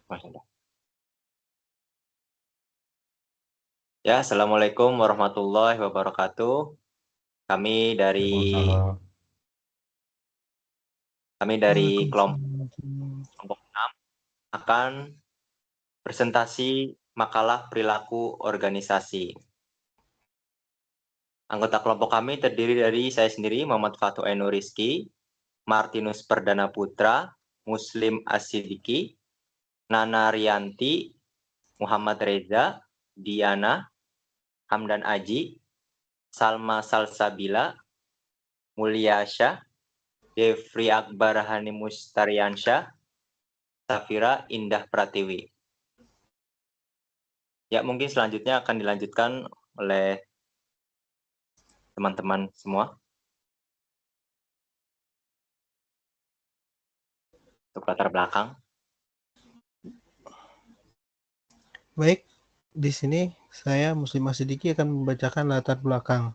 Mas. Ya, Assalamualaikum warahmatullahi wabarakatuh. Kami dari Waalaikumsalam. kami dari kelompok Waalaikumsalam. 6 akan presentasi makalah perilaku organisasi. Anggota kelompok kami terdiri dari saya sendiri, Muhammad Fatu Enu Rizky, Martinus Perdana Putra, Muslim Asidiki, Nana Rianti, Muhammad Reza, Diana, Hamdan Aji, Salma Salsabila, Mulyasha, Jeffrey Akbar Hani Mustariansyah, Safira Indah Pratiwi. Ya, mungkin selanjutnya akan dilanjutkan oleh teman-teman semua. Untuk latar belakang. Baik, di sini saya Muslim Asidiki akan membacakan latar belakang.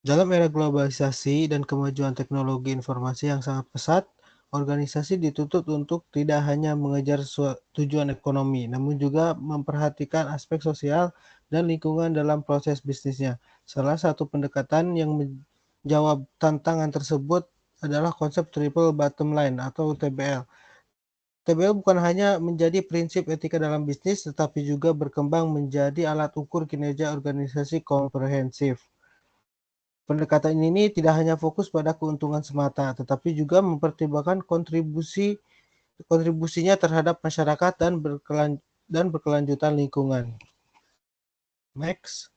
Dalam era globalisasi dan kemajuan teknologi informasi yang sangat pesat, organisasi dituntut untuk tidak hanya mengejar tujuan ekonomi, namun juga memperhatikan aspek sosial dan lingkungan dalam proses bisnisnya. Salah satu pendekatan yang menjawab tantangan tersebut adalah konsep triple bottom line atau TBL. TBL bukan hanya menjadi prinsip etika dalam bisnis, tetapi juga berkembang menjadi alat ukur kinerja organisasi komprehensif. Pendekatan ini tidak hanya fokus pada keuntungan semata, tetapi juga mempertimbangkan kontribusinya terhadap masyarakat dan berkelanjutan lingkungan. Next.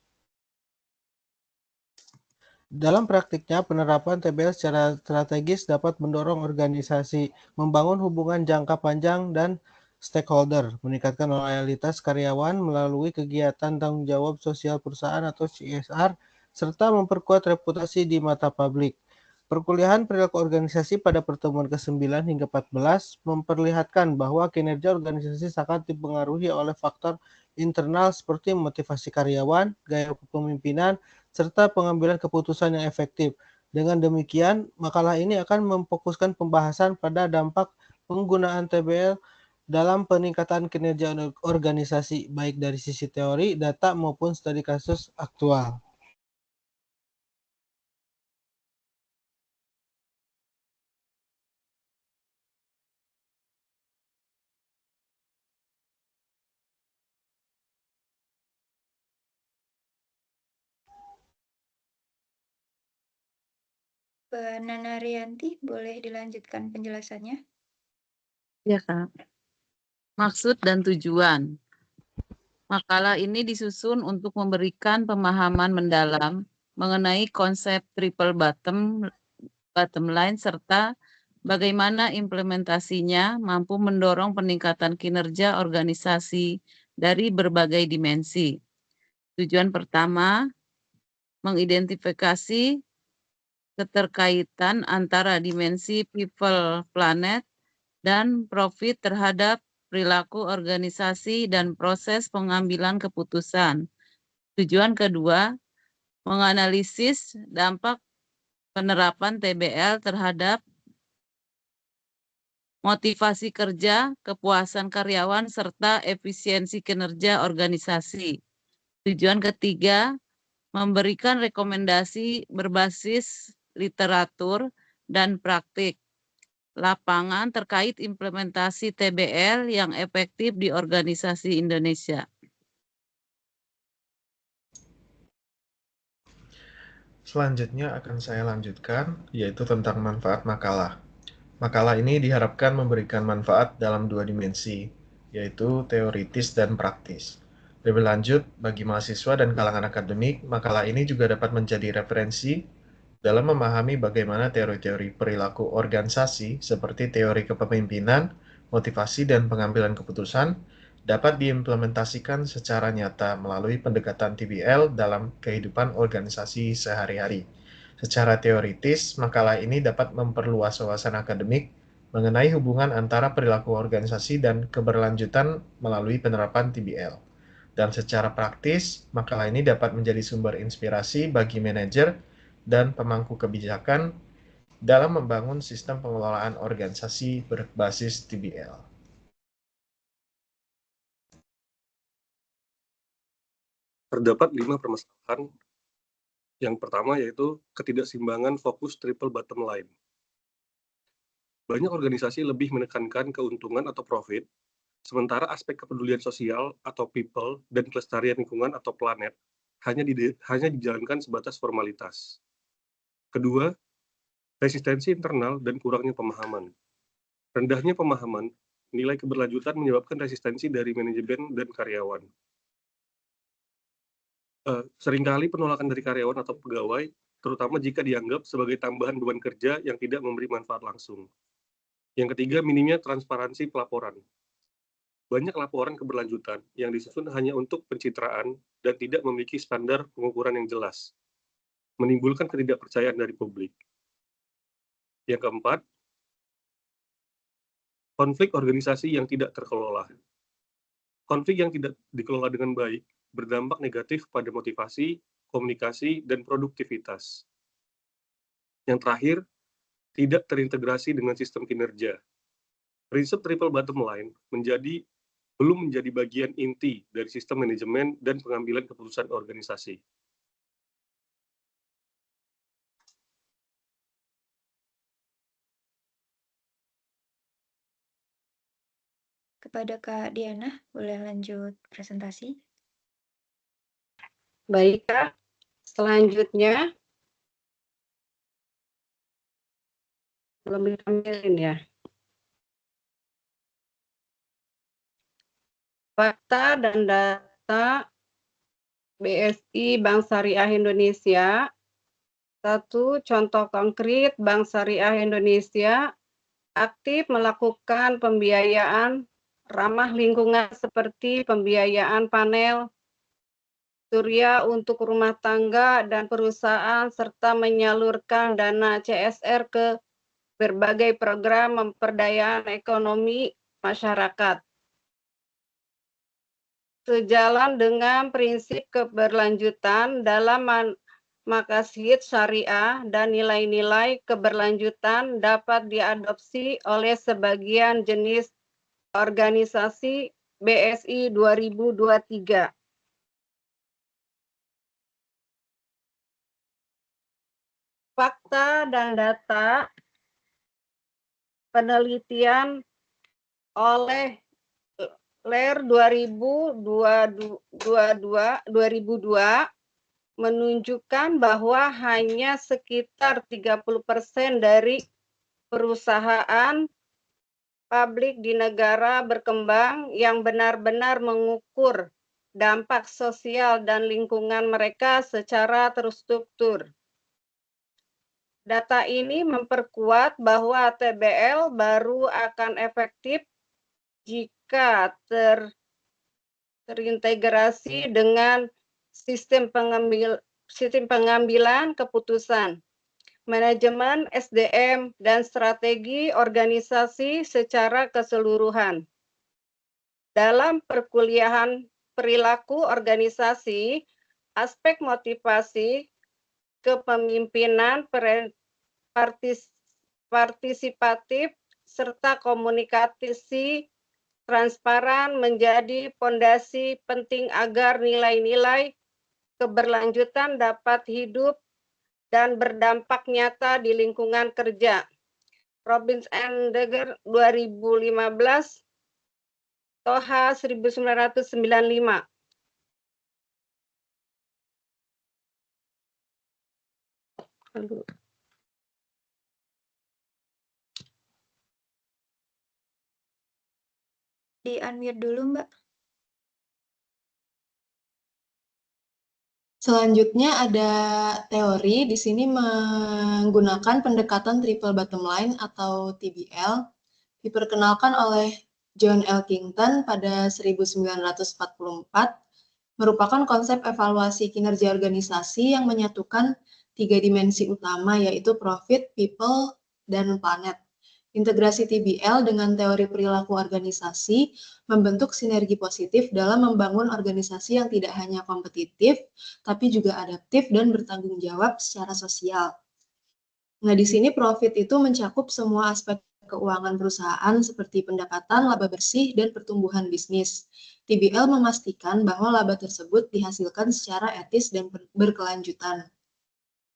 Dalam praktiknya, penerapan TBL secara strategis dapat mendorong organisasi membangun hubungan jangka panjang dan stakeholder, meningkatkan loyalitas karyawan melalui kegiatan tanggung jawab sosial perusahaan atau CSR, serta memperkuat reputasi di mata publik. Perkuliahan perilaku organisasi pada pertemuan ke-9 hingga 14 memperlihatkan bahwa kinerja organisasi sangat dipengaruhi oleh faktor internal seperti motivasi karyawan, gaya kepemimpinan, serta pengambilan keputusan yang efektif. Dengan demikian, makalah ini akan memfokuskan pembahasan pada dampak penggunaan TBL dalam peningkatan kinerja organisasi, baik dari sisi teori, data, maupun studi kasus aktual. Mbak Nana Rianti, boleh dilanjutkan penjelasannya? Ya, Kak. Maksud dan tujuan. Makalah ini disusun untuk memberikan pemahaman mendalam mengenai konsep triple bottom line serta bagaimana implementasinya mampu mendorong peningkatan kinerja organisasi dari berbagai dimensi. Tujuan pertama, mengidentifikasi keterkaitan antara dimensi people, planet, dan profit terhadap perilaku organisasi dan proses pengambilan keputusan. Tujuan kedua, menganalisis dampak penerapan TBL terhadap motivasi kerja, kepuasan karyawan, serta efisiensi kinerja organisasi. Tujuan ketiga, memberikan rekomendasi berbasis literatur dan praktik lapangan terkait implementasi TBL yang efektif di organisasi Indonesia. Selanjutnya akan saya lanjutkan, yaitu tentang manfaat makalah. Makalah ini diharapkan memberikan manfaat dalam dua dimensi, yaitu teoritis dan praktis. Lebih lanjut, bagi mahasiswa dan kalangan akademik, makalah ini juga dapat menjadi referensi dalam memahami bagaimana teori-teori perilaku organisasi seperti teori kepemimpinan, motivasi, dan pengambilan keputusan dapat diimplementasikan secara nyata melalui pendekatan TBL dalam kehidupan organisasi sehari-hari. Secara teoritis, makalah ini dapat memperluas wawasan akademik mengenai hubungan antara perilaku organisasi dan keberlanjutan melalui penerapan TBL. Dan secara praktis, makalah ini dapat menjadi sumber inspirasi bagi manajer dan pemangku kebijakan dalam membangun sistem pengelolaan organisasi berbasis TBL. Terdapat 5 permasalahan. Yang pertama yaitu ketidakseimbangan fokus triple bottom line. Banyak organisasi lebih menekankan keuntungan atau profit, sementara aspek kepedulian sosial atau people dan kelestarian lingkungan atau planet hanya dijalankan sebatas formalitas. Kedua, resistensi internal dan kurangnya pemahaman. Rendahnya pemahaman, nilai keberlanjutan menyebabkan resistensi dari manajemen dan karyawan. Seringkali penolakan dari karyawan atau pegawai, terutama jika dianggap sebagai tambahan beban kerja yang tidak memberi manfaat langsung. Yang ketiga, minimnya transparansi pelaporan. Banyak laporan keberlanjutan yang disusun hanya untuk pencitraan dan tidak memiliki standar pengukuran yang jelas, menimbulkan ketidakpercayaan dari publik. Yang keempat, konflik organisasi yang tidak terkelola. Konflik yang tidak dikelola dengan baik berdampak negatif pada motivasi, komunikasi, dan produktivitas. Yang terakhir, tidak terintegrasi dengan sistem kinerja. Prinsip triple bottom line belum menjadi bagian inti dari sistem manajemen dan pengambilan keputusan organisasi. Kepada Kak Diana, boleh lanjut presentasi? Baik, Kak. Selanjutnya, belum ditampilin ya. Fakta dan data BSI Bank Syariah Indonesia. 1. Contoh konkret Bank Syariah Indonesia aktif melakukan pembiayaan ramah lingkungan seperti pembiayaan panel surya untuk rumah tangga dan perusahaan serta menyalurkan dana CSR ke berbagai program pemberdayaan ekonomi masyarakat. Sejalan dengan prinsip keberlanjutan dalam maqasid syariah dan nilai-nilai keberlanjutan dapat diadopsi oleh sebagian jenis organisasi BSI 2023. Fakta dan data penelitian oleh LER 2002 menunjukkan bahwa hanya sekitar 30% dari perusahaan publik di negara berkembang yang benar-benar mengukur dampak sosial dan lingkungan mereka secara terstruktur. Data ini memperkuat bahwa TBL baru akan efektif jika terintegrasi dengan sistem pengambilan keputusan, manajemen SDM, dan strategi organisasi secara keseluruhan. Dalam perkuliahan perilaku organisasi, aspek motivasi, kepemimpinan partisipatif, serta komunikasi transparan menjadi fondasi penting agar nilai-nilai keberlanjutan dapat hidup dan berdampak nyata di lingkungan kerja. Robbins and Dagger 2015, Toha 1995. Di-unmute dulu, Mbak. Selanjutnya ada teori, di sini menggunakan pendekatan triple bottom line atau TBL, diperkenalkan oleh John Elkington pada 1944, merupakan konsep evaluasi kinerja organisasi yang menyatukan 3 dimensi utama, yaitu profit, people, dan planet. Integrasi TBL dengan teori perilaku organisasi membentuk sinergi positif dalam membangun organisasi yang tidak hanya kompetitif, tapi juga adaptif dan bertanggung jawab secara sosial. Nah, di sini profit itu mencakup semua aspek keuangan perusahaan seperti pendapatan, laba bersih, dan pertumbuhan bisnis. TBL memastikan bahwa laba tersebut dihasilkan secara etis dan berkelanjutan.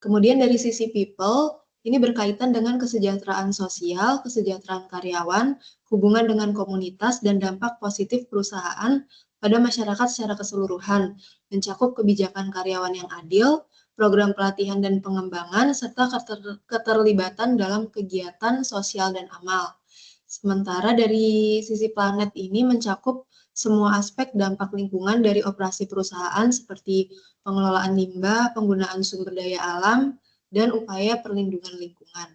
Kemudian dari sisi people, ini berkaitan dengan kesejahteraan sosial, kesejahteraan karyawan, hubungan dengan komunitas, dan dampak positif perusahaan pada masyarakat secara keseluruhan, mencakup kebijakan karyawan yang adil, program pelatihan dan pengembangan, serta keterlibatan dalam kegiatan sosial dan amal. Sementara dari sisi planet ini mencakup semua aspek dampak lingkungan dari operasi perusahaan seperti pengelolaan limbah, penggunaan sumber daya alam, dan upaya perlindungan lingkungan.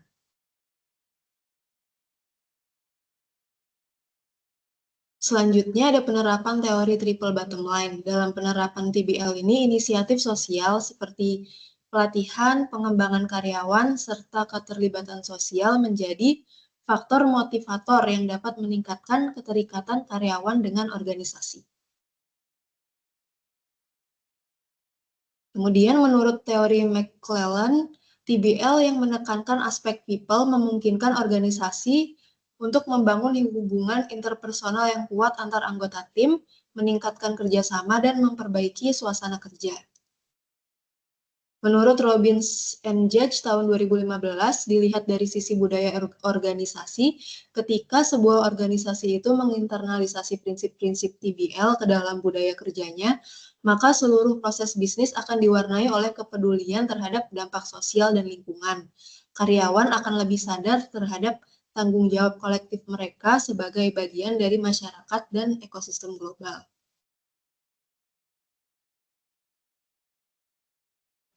Selanjutnya ada penerapan teori triple bottom line. Dalam penerapan TBL ini, inisiatif sosial seperti pelatihan, pengembangan karyawan, serta keterlibatan sosial menjadi faktor motivator yang dapat meningkatkan keterikatan karyawan dengan organisasi. Kemudian menurut teori McClellan, TBL yang menekankan aspek people memungkinkan organisasi untuk membangun hubungan interpersonal yang kuat antar anggota tim, meningkatkan kerjasama, dan memperbaiki suasana kerja. Menurut Robbins and Judge tahun 2015, dilihat dari sisi budaya organisasi, ketika sebuah organisasi itu menginternalisasi prinsip-prinsip TBL ke dalam budaya kerjanya, maka seluruh proses bisnis akan diwarnai oleh kepedulian terhadap dampak sosial dan lingkungan. Karyawan akan lebih sadar terhadap tanggung jawab kolektif mereka sebagai bagian dari masyarakat dan ekosistem global.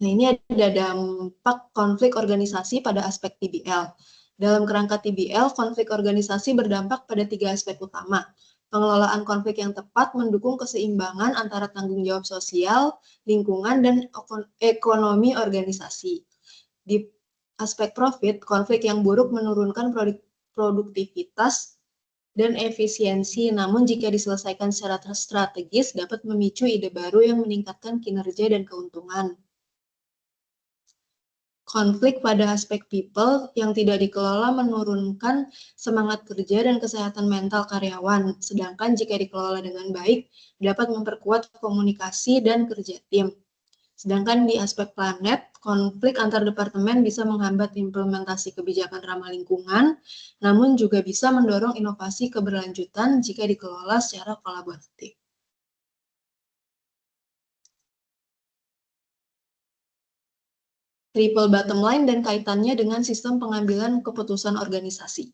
Nah, ini ada dampak konflik organisasi pada aspek TBL. Dalam kerangka TBL, konflik organisasi berdampak pada 3 aspek utama. Pengelolaan konflik yang tepat mendukung keseimbangan antara tanggung jawab sosial, lingkungan, dan ekonomi organisasi. Di aspek profit, konflik yang buruk menurunkan produktivitas dan efisiensi, namun jika diselesaikan secara strategis dapat memicu ide baru yang meningkatkan kinerja dan keuntungan. Konflik pada aspek people yang tidak dikelola menurunkan semangat kerja dan kesehatan mental karyawan, sedangkan jika dikelola dengan baik dapat memperkuat komunikasi dan kerja tim. Sedangkan di aspek planet, konflik antar departemen bisa menghambat implementasi kebijakan ramah lingkungan, namun juga bisa mendorong inovasi keberlanjutan jika dikelola secara kolaboratif. Triple bottom line dan kaitannya dengan sistem pengambilan keputusan organisasi.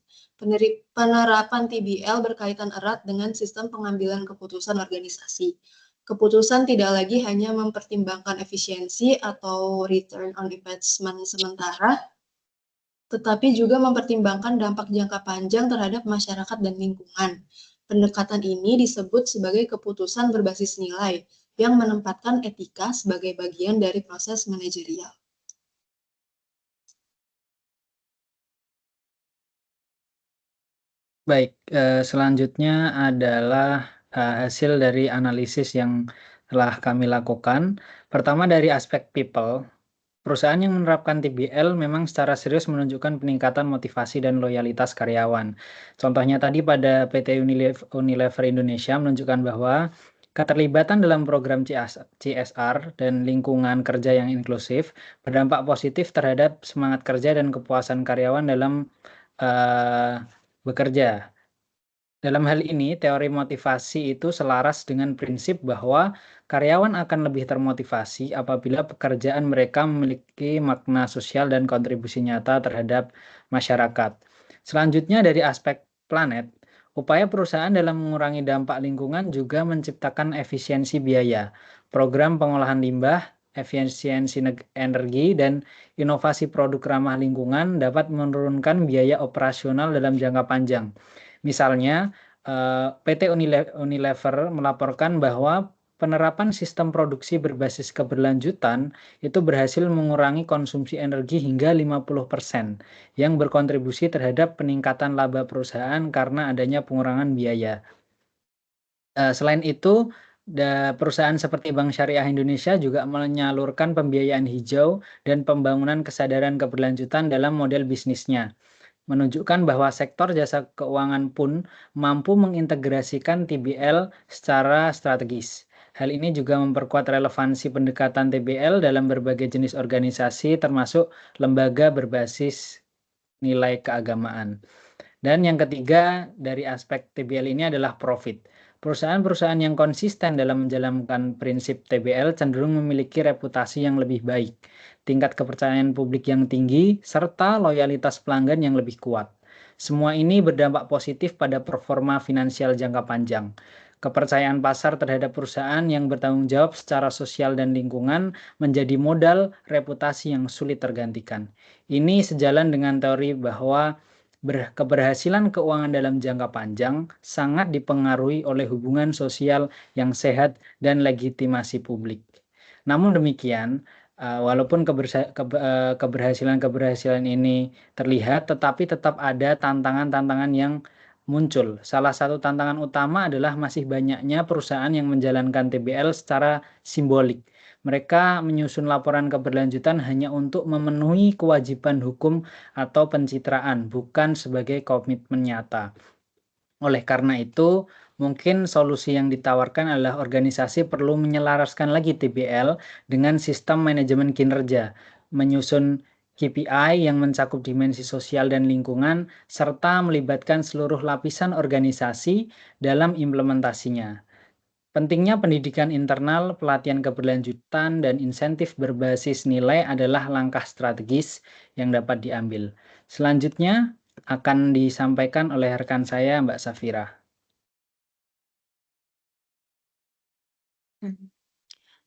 Penerapan TBL berkaitan erat dengan sistem pengambilan keputusan organisasi. Keputusan tidak lagi hanya mempertimbangkan efisiensi atau return on investment sementara, tetapi juga mempertimbangkan dampak jangka panjang terhadap masyarakat dan lingkungan. Pendekatan ini disebut sebagai keputusan berbasis nilai, yang menempatkan etika sebagai bagian dari proses manajerial. Baik, selanjutnya adalah hasil dari analisis yang telah kami lakukan. Pertama dari aspek people, perusahaan yang menerapkan TBL memang secara serius menunjukkan peningkatan motivasi dan loyalitas karyawan. Contohnya tadi pada PT Unilever Indonesia menunjukkan bahwa keterlibatan dalam program CSR dan lingkungan kerja yang inklusif berdampak positif terhadap semangat kerja dan kepuasan karyawan dalam bekerja. Dalam hal ini, teori motivasi itu selaras dengan prinsip bahwa karyawan akan lebih termotivasi apabila pekerjaan mereka memiliki makna sosial dan kontribusi nyata terhadap masyarakat. Selanjutnya dari aspek planet, upaya perusahaan dalam mengurangi dampak lingkungan juga menciptakan efisiensi biaya. Program pengolahan limbah, efisiensi energi, dan inovasi produk ramah lingkungan dapat menurunkan biaya operasional dalam jangka panjang. Misalnya, PT Unilever melaporkan bahwa penerapan sistem produksi berbasis keberlanjutan itu berhasil mengurangi konsumsi energi hingga 50%, yang berkontribusi terhadap peningkatan laba perusahaan karena adanya pengurangan biaya. Selain itu, perusahaan seperti Bank Syariah Indonesia juga menyalurkan pembiayaan hijau dan pembangunan kesadaran keberlanjutan dalam model bisnisnya. menunjukkan bahwa sektor jasa keuangan pun mampu mengintegrasikan TBL secara strategis. Hal ini juga memperkuat relevansi pendekatan TBL dalam berbagai jenis organisasi termasuk lembaga berbasis nilai keagamaan. Dan yang ketiga dari aspek TBL ini adalah profit. Perusahaan-perusahaan yang konsisten dalam menjalankan prinsip TBL cenderung memiliki reputasi yang lebih baik, tingkat kepercayaan publik yang tinggi, serta loyalitas pelanggan yang lebih kuat. Semua ini berdampak positif pada performa finansial jangka panjang. Kepercayaan pasar terhadap perusahaan yang bertanggung jawab secara sosial dan lingkungan menjadi modal reputasi yang sulit tergantikan. Ini sejalan dengan teori bahwa keberhasilan keuangan dalam jangka panjang sangat dipengaruhi oleh hubungan sosial yang sehat dan legitimasi publik. Namun demikian, walaupun keberhasilan ini terlihat, tetapi tetap ada tantangan-tantangan yang muncul. Salah satu tantangan utama adalah masih banyaknya perusahaan yang menjalankan TBL secara simbolik. Mereka menyusun laporan keberlanjutan hanya untuk memenuhi kewajiban hukum atau pencitraan, bukan sebagai komitmen nyata. Oleh karena itu, mungkin solusi yang ditawarkan adalah organisasi perlu menyelaraskan lagi TBL dengan sistem manajemen kinerja, menyusun KPI yang mencakup dimensi sosial dan lingkungan, serta melibatkan seluruh lapisan organisasi dalam implementasinya. Pentingnya pendidikan internal, pelatihan keberlanjutan, dan insentif berbasis nilai adalah langkah strategis yang dapat diambil. Selanjutnya akan disampaikan oleh rekan saya, Mbak Safira.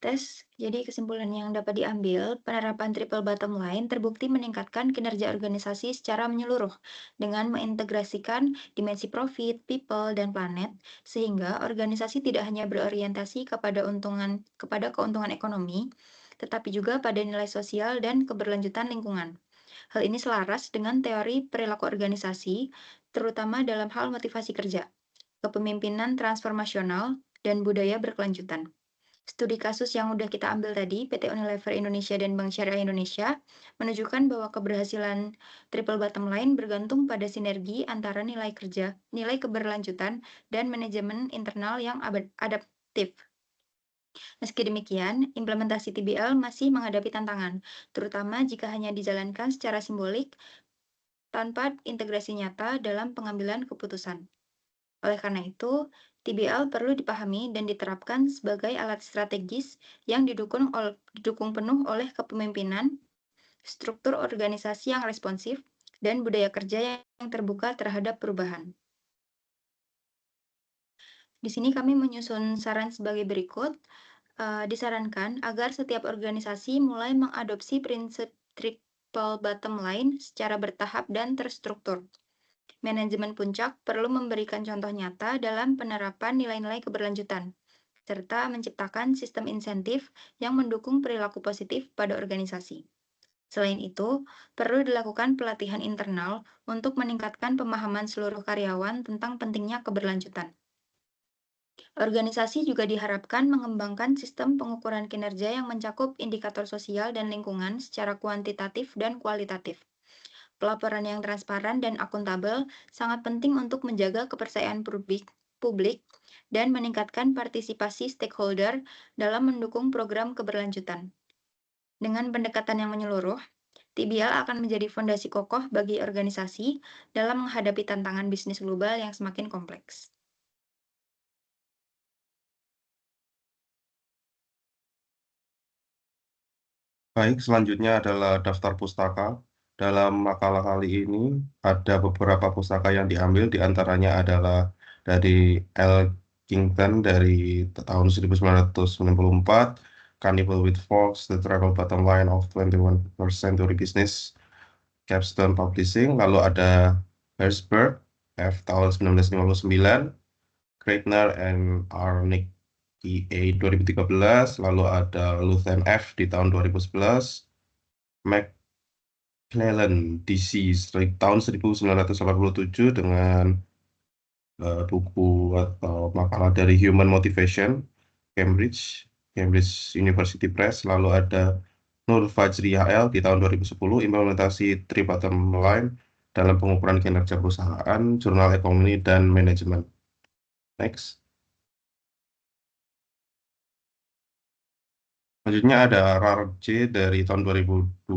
Tes, jadi kesimpulan yang dapat diambil, penerapan triple bottom line terbukti meningkatkan kinerja organisasi secara menyeluruh dengan mengintegrasikan dimensi profit, people, dan planet, sehingga organisasi tidak hanya berorientasi kepada keuntungan ekonomi, tetapi juga pada nilai sosial dan keberlanjutan lingkungan. Hal ini selaras dengan teori perilaku organisasi, terutama dalam hal motivasi kerja, kepemimpinan transformasional, dan budaya berkelanjutan. Studi kasus yang udah kita ambil tadi, PT Unilever Indonesia dan Bank Syariah Indonesia, menunjukkan bahwa keberhasilan triple bottom line bergantung pada sinergi antara nilai kerja, nilai keberlanjutan, dan manajemen internal yang adaptif. Meski demikian, implementasi TBL masih menghadapi tantangan, terutama jika hanya dijalankan secara simbolik tanpa integrasi nyata dalam pengambilan keputusan. Oleh karena itu, TBL perlu dipahami dan diterapkan sebagai alat strategis yang didukung penuh oleh kepemimpinan, struktur organisasi yang responsif, dan budaya kerja yang terbuka terhadap perubahan. Di sini kami menyusun saran sebagai berikut. Disarankan agar setiap organisasi mulai mengadopsi prinsip triple bottom line secara bertahap dan terstruktur. Manajemen puncak perlu memberikan contoh nyata dalam penerapan nilai-nilai keberlanjutan, serta menciptakan sistem insentif yang mendukung perilaku positif pada organisasi. Selain itu, perlu dilakukan pelatihan internal untuk meningkatkan pemahaman seluruh karyawan tentang pentingnya keberlanjutan. Organisasi juga diharapkan mengembangkan sistem pengukuran kinerja yang mencakup indikator sosial dan lingkungan secara kuantitatif dan kualitatif. Pelaporan yang transparan dan akuntabel sangat penting untuk menjaga kepercayaan publik dan meningkatkan partisipasi stakeholder dalam mendukung program keberlanjutan. Dengan pendekatan yang menyeluruh, TBL akan menjadi fondasi kokoh bagi organisasi dalam menghadapi tantangan bisnis global yang semakin kompleks. Baik, selanjutnya adalah daftar pustaka. Dalam makalah kali ini ada beberapa pustaka yang diambil, diantaranya adalah dari L. Kington dari tahun 1994, Cannibal with Forks, The Triple Bottom Line of 21st Century Business, Capstone Publishing. Lalu ada Herzberg, F. tahun 1959, Kreitner and Arnick EA 2013, lalu ada Luthen F di tahun 2011, McClellan DC tahun 1987 dengan buku atau makalah dari Human Motivation, Cambridge University Press, lalu ada Nur Fajri HL di tahun 2010, implementasi Triple Bottom Line dalam pengukuran kinerja perusahaan, jurnal ekonomi, dan manajemen. Next. Selanjutnya ada RARJ dari tahun 2002,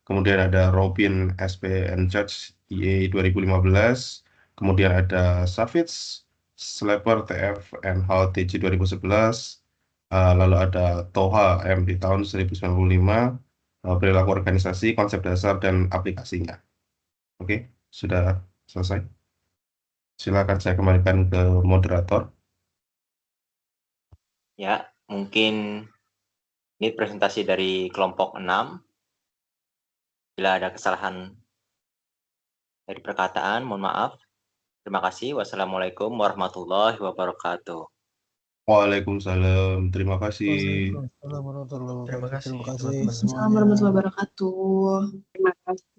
kemudian ada Robin SP and Judge EA 2015, kemudian ada Savitz, Sleper TF and HAL TJ 2011, lalu ada Toha M di tahun 1995, perilaku organisasi, konsep dasar, dan aplikasinya. Oke, sudah selesai. Silakan saya kembalikan ke moderator. Ya, mungkin ini presentasi dari kelompok 6. Bila ada kesalahan dari perkataan, mohon maaf. Terima kasih. Wassalamualaikum warahmatullahi wabarakatuh. Waalaikumsalam. Terima kasih. Waalaikumsalam warahmatullahi Terima wabarakatuh. kasih, Terima kasih teman-teman. Assalamualaikum warahmatullahi wabarakatuh. Terima kasih.